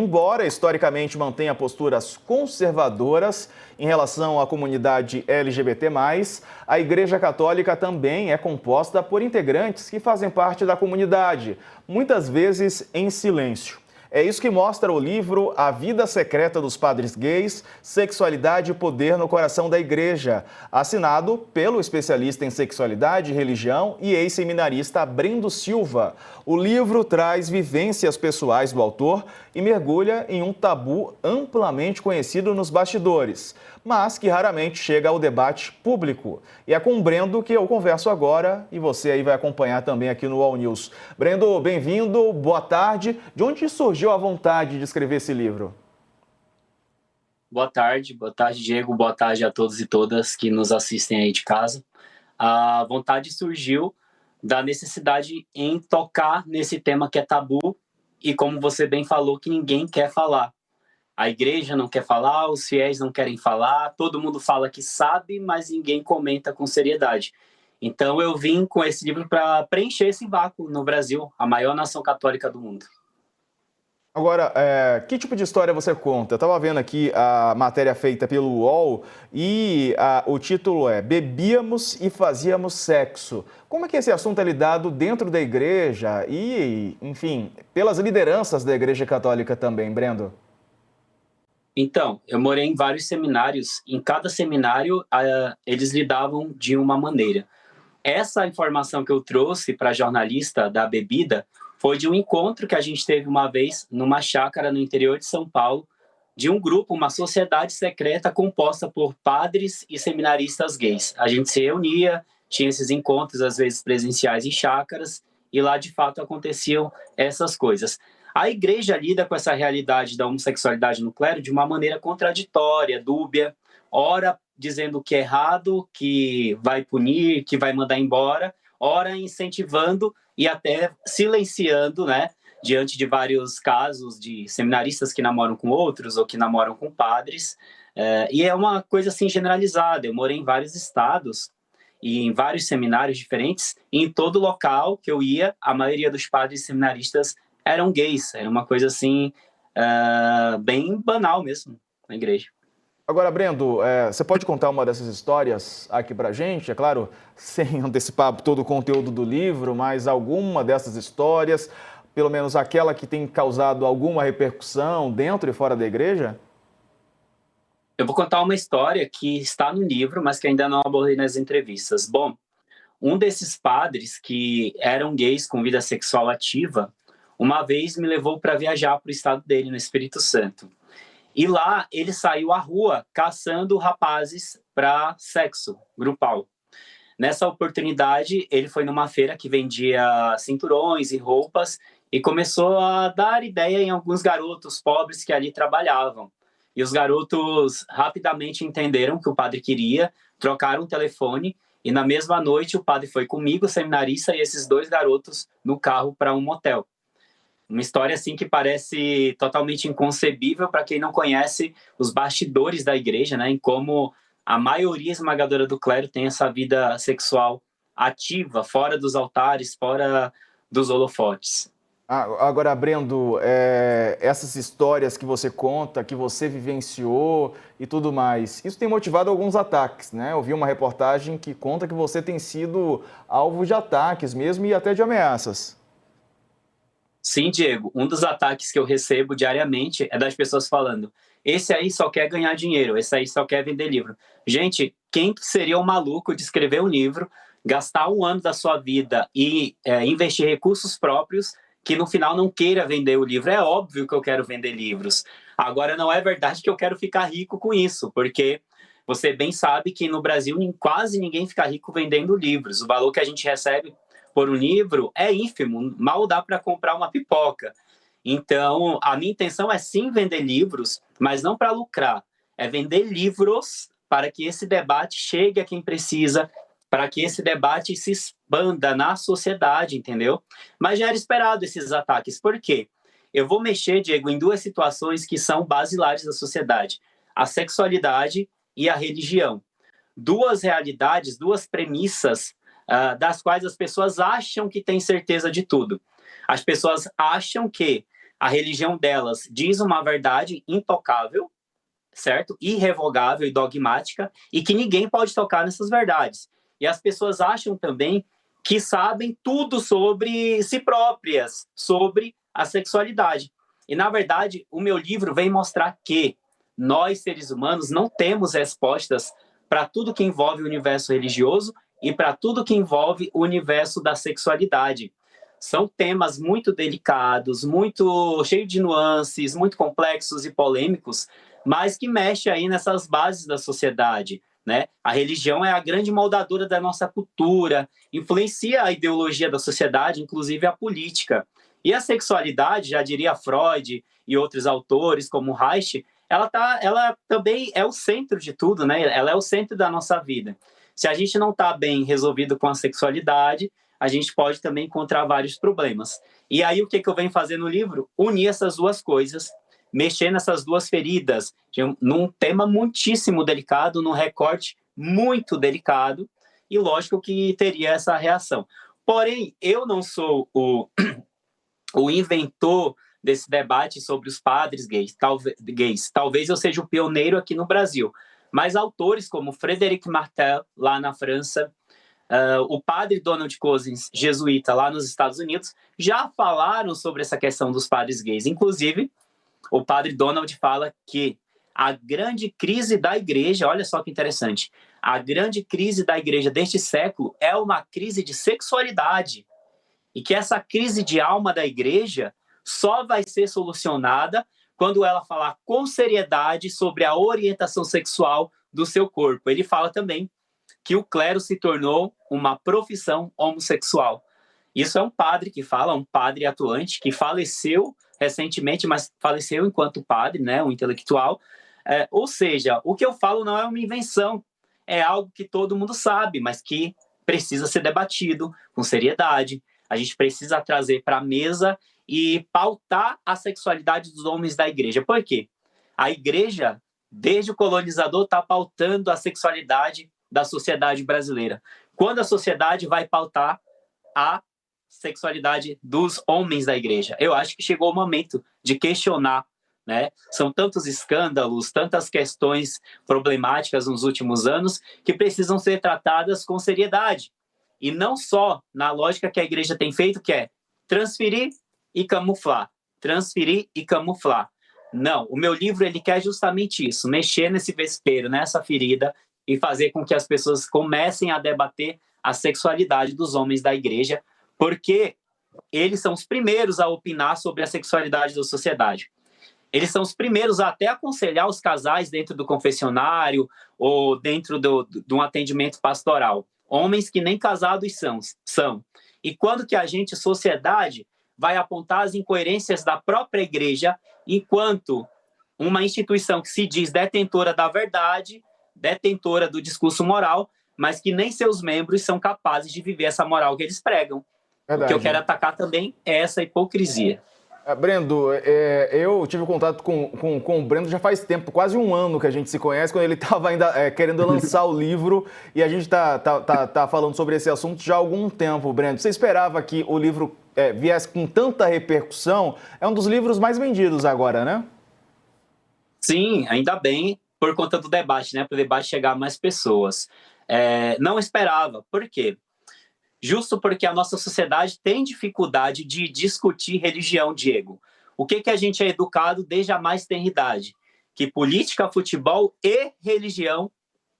Embora historicamente mantenha posturas conservadoras em relação à comunidade LGBT+, a Igreja Católica também é composta por integrantes que fazem parte da comunidade, muitas vezes em silêncio. É isso que mostra o livro A Vida Secreta dos Padres Gays, Sexualidade e Poder no Coração da Igreja, assinado pelo especialista em sexualidade e religião e ex-seminarista Brendo Silva. O livro traz vivências pessoais do autor e mergulha em um tabu amplamente conhecido nos bastidores, mas que raramente chega ao debate público. E é com o Brendo que eu converso agora e você aí vai acompanhar também aqui no All News. Brendo, bem-vindo, boa tarde. De onde surgiu a vontade de escrever esse livro? Boa tarde, Diego, boa tarde a todos e todas que nos assistem aí de casa. A vontade surgiu da necessidade em tocar nesse tema que é tabu e, como você bem falou, que ninguém quer falar. A igreja não quer falar, os fiéis não querem falar, todo mundo fala que sabe, mas ninguém comenta com seriedade. Então eu vim com esse livro para preencher esse vácuo no Brasil, a maior nação católica do mundo. Agora, que tipo de história você conta? Eu estava vendo aqui a matéria feita pelo UOL e o título é Bebíamos e Fazíamos Sexo. Como é que esse assunto é lidado dentro da igreja e, enfim, pelas lideranças da Igreja Católica também, Brendo? Então, eu morei em vários seminários. Em cada seminário, eles lidavam de uma maneira. Essa informação que eu trouxe para a jornalista da bebida foi de um encontro que a gente teve uma vez numa chácara no interior de São Paulo, de um grupo, uma sociedade secreta composta por padres e seminaristas gays. A gente se reunia, tinha esses encontros, às vezes presenciais em chácaras, e lá de fato aconteciam essas coisas. A igreja lida com essa realidade da homossexualidade no clero de uma maneira contraditória, dúbia, ora dizendo que é errado, que vai punir, que vai mandar embora, ora incentivando e até silenciando, né, diante de vários casos de seminaristas que namoram com outros ou que namoram com padres. E é uma coisa assim generalizada. Eu morei em vários estados e em vários seminários diferentes, e em todo local que eu ia, a maioria dos padres seminaristas eram gays. Era uma coisa assim, bem banal mesmo na igreja. Agora, Brendo, você pode contar uma dessas histórias aqui pra gente? É claro, sem antecipar todo o conteúdo do livro, mas alguma dessas histórias, pelo menos aquela que tem causado alguma repercussão dentro e fora da igreja? Eu vou contar uma história que está no livro, mas que ainda não abordei nas entrevistas. Bom, um desses padres que eram gays com vida sexual ativa, uma vez me levou para viajar para o estado dele, no Espírito Santo. E lá ele saiu à rua caçando rapazes para sexo grupal. Nessa oportunidade, ele foi numa feira que vendia cinturões e roupas e começou a dar ideia em alguns garotos pobres que ali trabalhavam. E os garotos rapidamente entenderam o que o padre queria, trocaram o telefone e na mesma noite o padre foi comigo, seminarista, e esses dois garotos no carro para um motel. Uma história assim que parece totalmente inconcebível para quem não conhece os bastidores da igreja, né? Em como a maioria esmagadora do clero tem essa vida sexual ativa, fora dos altares, fora dos holofotes. Agora, Brendo, essas histórias que você conta, que você vivenciou e tudo mais, isso tem motivado alguns ataques, né? Eu vi uma reportagem que conta que você tem sido alvo de ataques mesmo e até de ameaças. Sim, Diego, um dos ataques que eu recebo diariamente é das pessoas falando: esse aí só quer ganhar dinheiro, esse aí só quer vender livro. Gente, quem seria o maluco de escrever um livro, gastar um ano da sua vida e investir recursos próprios que no final não queira vender o livro? É óbvio que eu quero vender livros. Agora, não é verdade que eu quero ficar rico com isso, porque você bem sabe que no Brasil quase ninguém fica rico vendendo livros. O valor que a gente recebe por um livro é ínfimo, mal dá para comprar uma pipoca. Então, a minha intenção é sim vender livros, mas não para lucrar. É vender livros para que esse debate chegue a quem precisa, para que esse debate se expanda na sociedade, entendeu? Mas já era esperado esses ataques. Por quê? Eu vou mexer, Diego, em duas situações que são basilares da sociedade: a sexualidade e a religião. Duas realidades, duas premissas das quais as pessoas acham que têm certeza de tudo. As pessoas acham que a religião delas diz uma verdade intocável, certo? Irrevogável e dogmática, e que ninguém pode tocar nessas verdades. E as pessoas acham também que sabem tudo sobre si próprias, sobre a sexualidade. E, na verdade, o meu livro vem mostrar que nós, seres humanos, não temos respostas para tudo que envolve o universo religioso e para tudo que envolve o universo da sexualidade. São temas muito delicados, muito cheios de nuances, muito complexos e polêmicos, mas que mexem aí nessas bases da sociedade, né? A religião é a grande moldadora da nossa cultura, influencia a ideologia da sociedade, inclusive a política. E a sexualidade, já diria Freud e outros autores, como Reich, ela também é o centro de tudo, né? Ela é o centro da nossa vida. Se a gente não está bem resolvido com a sexualidade, a gente pode também encontrar vários problemas. E aí, o que eu venho fazer no livro? Unir essas duas coisas, mexer nessas duas feridas, num tema muitíssimo delicado, num recorte muito delicado, e lógico que teria essa reação. Porém, eu não sou o inventor desse debate sobre os padres gays. Talvez eu seja o pioneiro aqui no Brasil, mas autores como Frédéric Martel, lá na França, o padre Donald Cozzens, jesuíta, lá nos Estados Unidos, já falaram sobre essa questão dos padres gays. Inclusive, o padre Donald fala que a grande crise da igreja, olha só que interessante, a grande crise da igreja deste século é uma crise de sexualidade, e que essa crise de alma da igreja só vai ser solucionada quando ela falar com seriedade sobre a orientação sexual do seu corpo. Ele fala também que o clero se tornou uma profissão homossexual. Isso é um padre que fala, um padre atuante, que faleceu recentemente, mas faleceu enquanto padre, né, um intelectual. Ou seja, o que eu falo não é uma invenção, é algo que todo mundo sabe, mas que precisa ser debatido com seriedade. A gente precisa trazer para a mesa e pautar a sexualidade dos homens da igreja. Por quê? A igreja, desde o colonizador, está pautando a sexualidade da sociedade brasileira. Quando a sociedade vai pautar a sexualidade dos homens da igreja? Eu acho que chegou o momento de questionar, né? São tantos escândalos, tantas questões problemáticas nos últimos anos que precisam ser tratadas com seriedade. E não só na lógica que a igreja tem feito, que é transferir e camuflar. Transferir e camuflar. Não, o meu livro ele quer justamente isso, mexer nesse vespeiro, nessa ferida, e fazer com que as pessoas comecem a debater a sexualidade dos homens da igreja, porque eles são os primeiros a opinar sobre a sexualidade da sociedade. Eles são os primeiros a até aconselhar os casais dentro do confessionário ou dentro de um atendimento pastoral. Homens que nem casados são. E quando que a gente, sociedade, vai apontar as incoerências da própria igreja enquanto uma instituição que se diz detentora da verdade, detentora do discurso moral, mas que nem seus membros são capazes de viver essa moral que eles pregam. Verdade. O que eu quero atacar também é essa hipocrisia. Brendo, eu tive contato com o Brendo já faz tempo, quase um ano que a gente se conhece, quando ele estava ainda querendo lançar o livro, e a gente tá falando sobre esse assunto já há algum tempo, Brendo. Você esperava que o livro viesse com tanta repercussão? É um dos livros mais vendidos agora, né? Sim, ainda bem, por conta do debate, né? Para o debate chegar a mais pessoas. Não esperava. Por quê? Justo porque a nossa sociedade tem dificuldade de discutir religião, Diego. O que a gente é educado desde a mais tenra idade? Que política, futebol e religião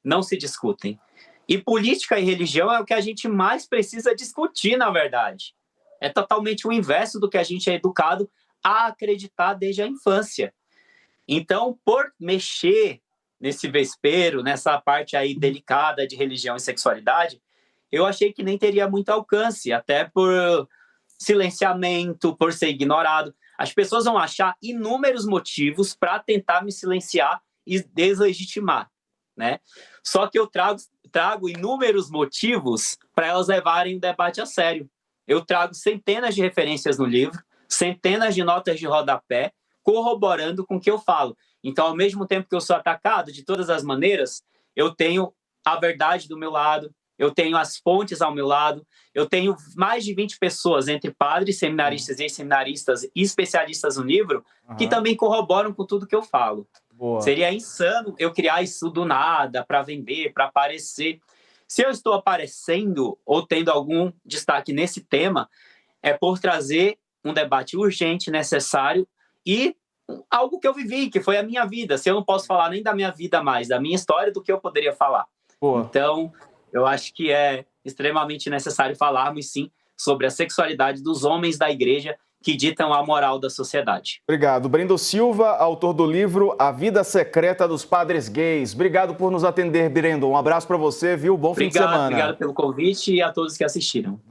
não se discutem. E política e religião é o que a gente mais precisa discutir, na verdade. É totalmente o inverso do que a gente é educado a acreditar desde a infância. Então, por mexer nesse vespeiro, nessa parte aí delicada de religião e sexualidade, eu achei que nem teria muito alcance, até por silenciamento, por ser ignorado. As pessoas vão achar inúmeros motivos para tentar me silenciar e deslegitimar, né? Só que eu trago inúmeros motivos para elas levarem o debate a sério. Eu trago centenas de referências no livro, centenas de notas de rodapé, corroborando com o que eu falo. Então, ao mesmo tempo que eu sou atacado de todas as maneiras, eu tenho a verdade do meu lado, eu tenho as fontes ao meu lado, eu tenho mais de 20 pessoas, entre padres, seminaristas e ex-seminaristas e especialistas no livro, que também corroboram com tudo que eu falo. Boa. Seria insano eu criar isso do nada para vender, para aparecer. Se eu estou aparecendo ou tendo algum destaque nesse tema, é por trazer um debate urgente, necessário e algo que eu vivi, que foi a minha vida. Se eu não posso falar nem da minha vida mais, da minha história, do que eu poderia falar. Boa. Então, eu acho que é extremamente necessário falarmos, sim, sobre a sexualidade dos homens da igreja que ditam a moral da sociedade. Obrigado. Brendo Silva, autor do livro A Vida Secreta dos Padres Gays. Obrigado por nos atender, Brendo. Um abraço para você, viu? Bom fim de semana. Obrigado pelo convite e a todos que assistiram.